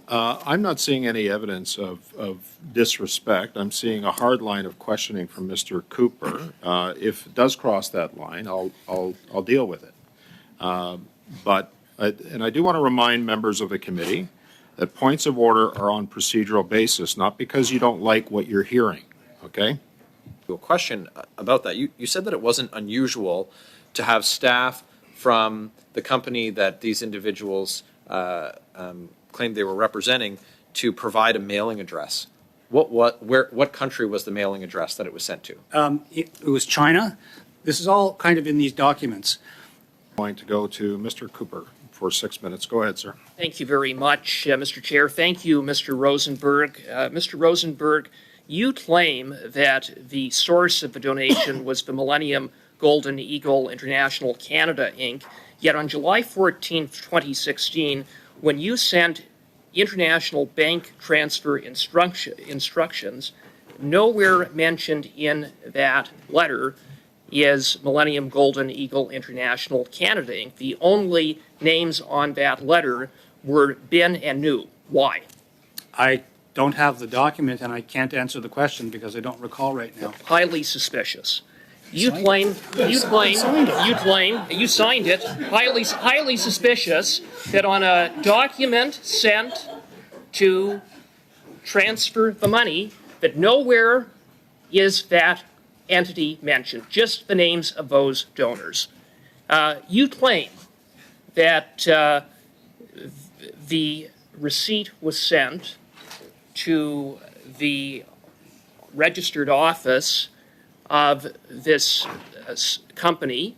I'm not seeing any evidence of disrespect. I'm seeing a hard line of questioning from Mr. Cooper. If it does cross that line, I'll deal with it. And I do want to remind members of the committee that points of order are on procedural basis, not because you don't like what you're hearing, okay? A question about that. You said that it wasn't unusual to have staff from the company that these individuals claimed they were representing to provide a mailing address. What country was the mailing address that it was sent to? It was China. This is all kind of in these documents. I'm going to go to Mr. Cooper for 6 minutes. Go ahead, sir. Thank you very much, Mr. Chair. Thank you, Mr. Rosenberg. Mr. Rosenberg, you claim that the source of the donation was the Millennium Golden Eagle International Canada, Inc., yet on July 14, 2016, when you sent international bank transfer instructions, nowhere mentioned in that letter is Millennium Golden Eagle International Canada, Inc. The only names on that letter were Bin and New. Why? I don't have the document, and I can't answer the question because I don't recall right now. Highly suspicious. You signed it, highly suspicious that on a document sent to transfer the money, that nowhere is that entity mentioned, just the names of those donors. You claim that the receipt was sent to the registered office of this company,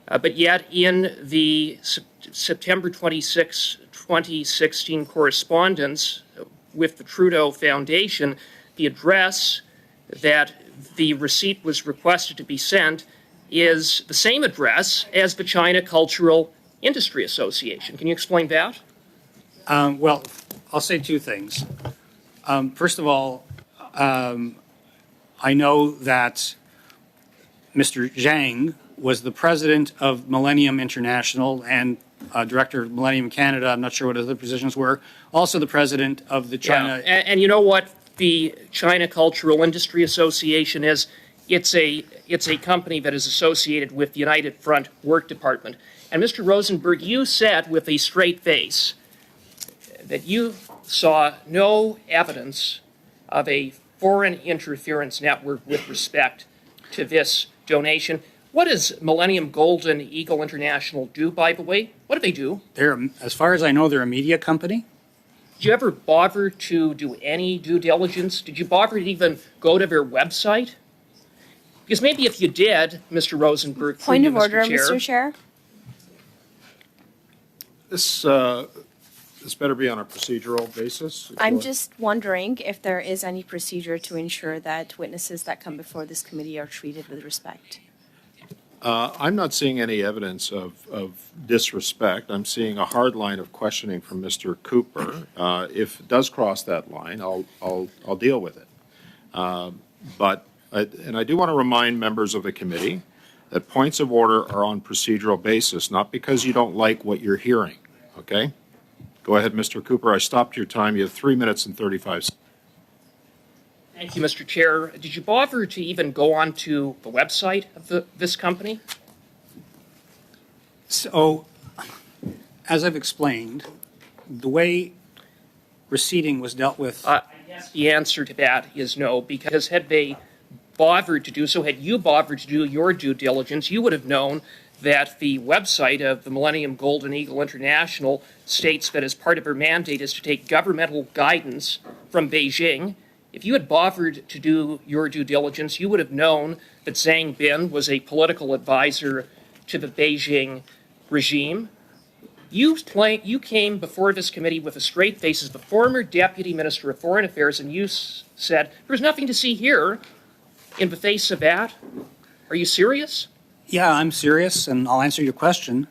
but yet in the September 26, 2016 correspondence with the Trudeau Foundation, the address that the receipt was requested to be sent is the same address as the China Cultural Industry Association. Can you explain that? Well, I'll say two things. First of all, I know that Mr. Zhang was the president of Millennium International and director of Millennium Canada. I'm not sure what other positions were. Also the president of the China. Yeah. And you know what the China Cultural Industry Association is? It's a company that is associated with the United Front Work Department. And Mr. Rosenberg, you said with a straight face that you saw no evidence of a foreign interference network with respect to this donation. What does Millennium Golden Eagle International do, by the way? What do they do? As far as I know, they're a media company. Did you ever bother to do any due diligence? Did you bother to even go to their website? Because maybe if you did, Mr. Rosenberg, Point of order, Chair. Mr. Chair. This better be on a procedural basis. I'm just wondering if there is any procedure to ensure that witnesses that come before this committee are treated with respect. I'm not seeing any evidence of disrespect. I'm seeing a hard line of questioning from Mr. Cooper. If it does cross that line, I'll deal with it. And I do want to remind members of the committee that points of order are on procedural basis, not because you don't like what you're hearing, okay? Go ahead, Mr. Cooper. I stopped your time. You have 3 minutes and 35 seconds. Thank you, Mr. Chair. Did you bother to even go on to the website of this company? So, as I've explained, the way receipting was dealt with. I guess the answer to that is no, because had they bothered to do so, had you bothered to do your due diligence, you would have known that the website of the Millennium Golden Eagle International states that as part of her mandate is to take governmental guidance from Beijing. If you had bothered to do your due diligence, you would have known that Zhang Bin was a political advisor to the Beijing regime. You came before this committee with a straight face as the former Deputy Minister of Foreign Affairs, and you said, there's nothing to see here in the face of that. Are you serious? Yeah, I'm serious, and I'll answer your question.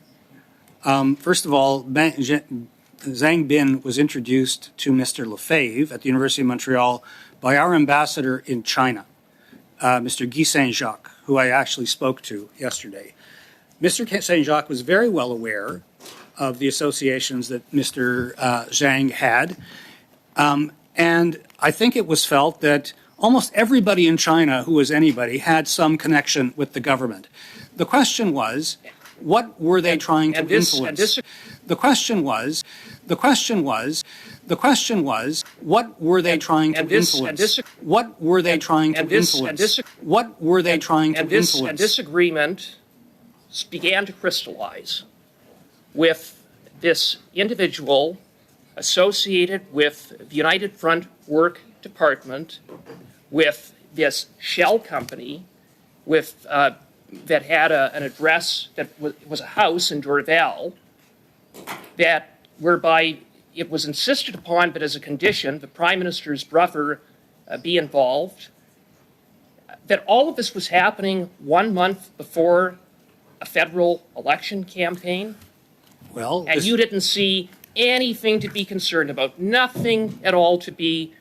First of all, Zhang Bin was introduced to Mr. Lefebvre at the University of Montreal by our ambassador in China, Mr. Guy Saint-Jacques, who I actually spoke to yesterday. Mr. Saint-Jacques was very well aware of the associations that Mr. Zhang had, And I think it was felt that almost everybody in China who was anybody had some connection with the government. The question was, what were they trying to influence? The question was, what were they trying to influence? What were they trying to influence? What were they trying to influence? And this agreement began to crystallize with this individual associated with the United Front Work Department, with this shell company, with that had an address that was a house in Dorval, that whereby it was insisted upon, but as a condition, the Prime Minister's brother be involved. That all of this was happening 1 month before a federal election campaign, Well, and you didn't see anything to be concerned about, nothing at all to be,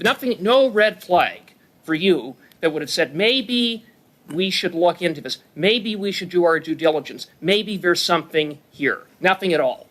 nothing, no red flag for you that would have said, maybe we should look into this, maybe we should do our due diligence, maybe there's something here. Nothing at all.